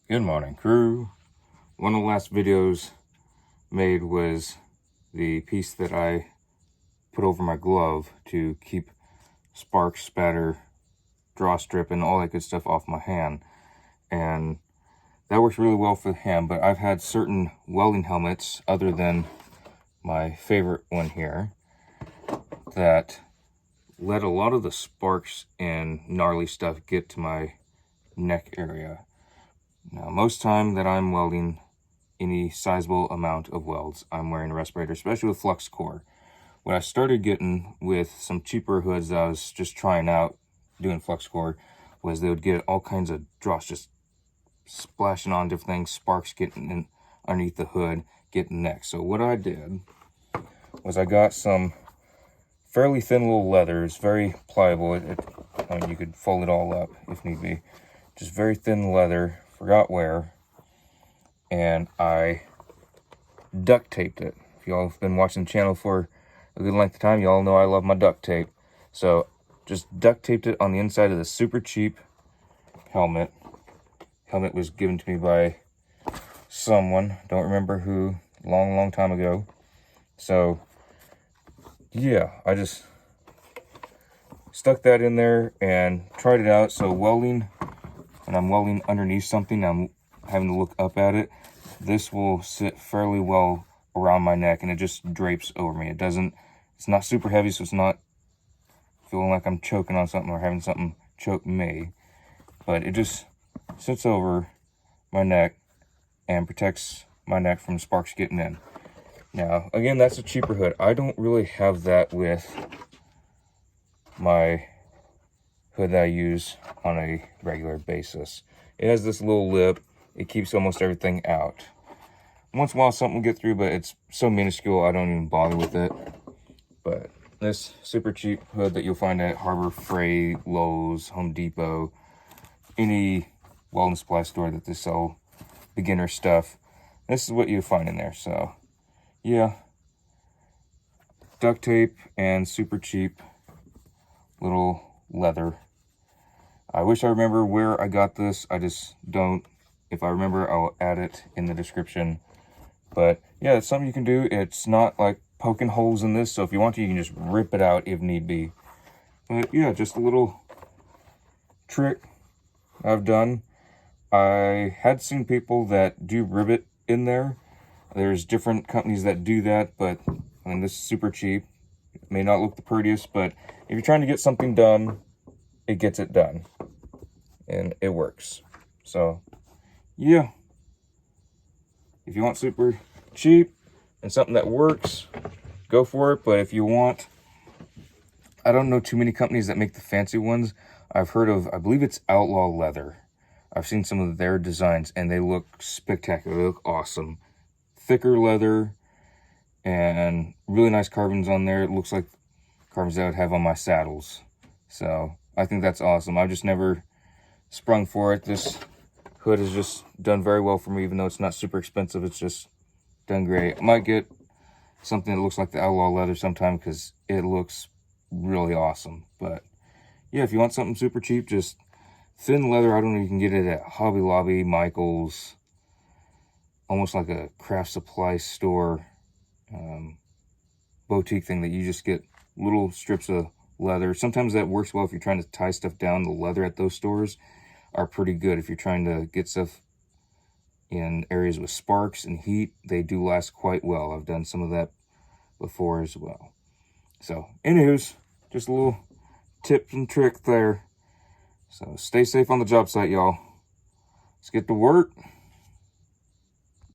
Good morning, crew. One of the last videos made was the piece that I put over my glove to keep sparks, spatter, draw strip, and all that good stuff off my hand. And that works really well for the hand, but I've had certain welding helmets, other than my favorite one here, that let a lot of the sparks and gnarly stuff get to my neck area. Now, most time that I'm welding any sizable amount of welds, I'm wearing a respirator, especially with flux core. What I started getting with some cheaper hoods that I was just trying out doing flux core was they would get all kinds of dross just splashing on different things, sparks getting in underneath the hood, getting neck. So what I did was I got some fairly thin little leathers, very pliable. I mean, you could fold it all up if need be. Just very thin leather, forgot where, and I duct taped it. If y'all have been watching the channel for a good length of time, y'all know I love my duct tape. So just duct taped it on the inside of the super cheap helmet. Helmet was given to me by someone, don't remember who, long time ago. So yeah, I just stuck that in there and tried it out. So welding, when I'm welding underneath something, I'm having to look up at it, this will sit fairly well around my neck and it just drapes over me. It's not super heavy, so it's not feeling like I'm choking on something or having something choke me, but it just sits over my neck and protects my neck from sparks getting in. Now, again, that's a cheaper hood. I don't really have that with my hood that I use on a regular basis. It has this little lip. It keeps almost everything out. Once in a while something will get through, but it's so minuscule I don't even bother with it. But this super cheap hood that you'll find at Harbor Freight, Lowe's, Home Depot, any welding supply store that they sell beginner stuff, this is what you find in there. So yeah, duct tape and super cheap little leather. I wish I remember where I got this. I just don't. If I remember, I'll add it in the description. But yeah, it's something you can do. It's not like poking holes in this, so if you want to, you can just rip it out if need be. But yeah, just a little trick I've done. I had seen people that do rivet in there. There's different companies that do that, but I mean, this is super cheap. It may not look the prettiest, but if you're trying to get something done, it gets it done. And it works. So yeah, if you want super cheap and something that works, go for it. But if you want, I don't know too many companies that make the fancy ones. I've heard of, I believe it's Outlaw Leather. I've seen some of their designs and they look spectacular. They look awesome. Thicker leather and really nice carbons on there. It looks like carbons that I would have on my saddles. So I think that's awesome. I've just never sprung for it. This hood has just done very well for me, even though it's not super expensive. It's just done great. I might get something that looks like the Outlaw Leather sometime because it looks really awesome. But yeah, if you want something super cheap, just thin leather. I don't know, you can get it at Hobby Lobby, Michael's, almost like a craft supply store boutique thing that you just get little strips of leather. Sometimes that works well if you're trying to tie stuff down. The leather at those stores are pretty good if you're trying to get stuff in areas with sparks and heat. They do last quite well. I've done some of that before as well. So anywho's, just a little tip and trick there. So stay safe on the job site, y'all. Let's get to work.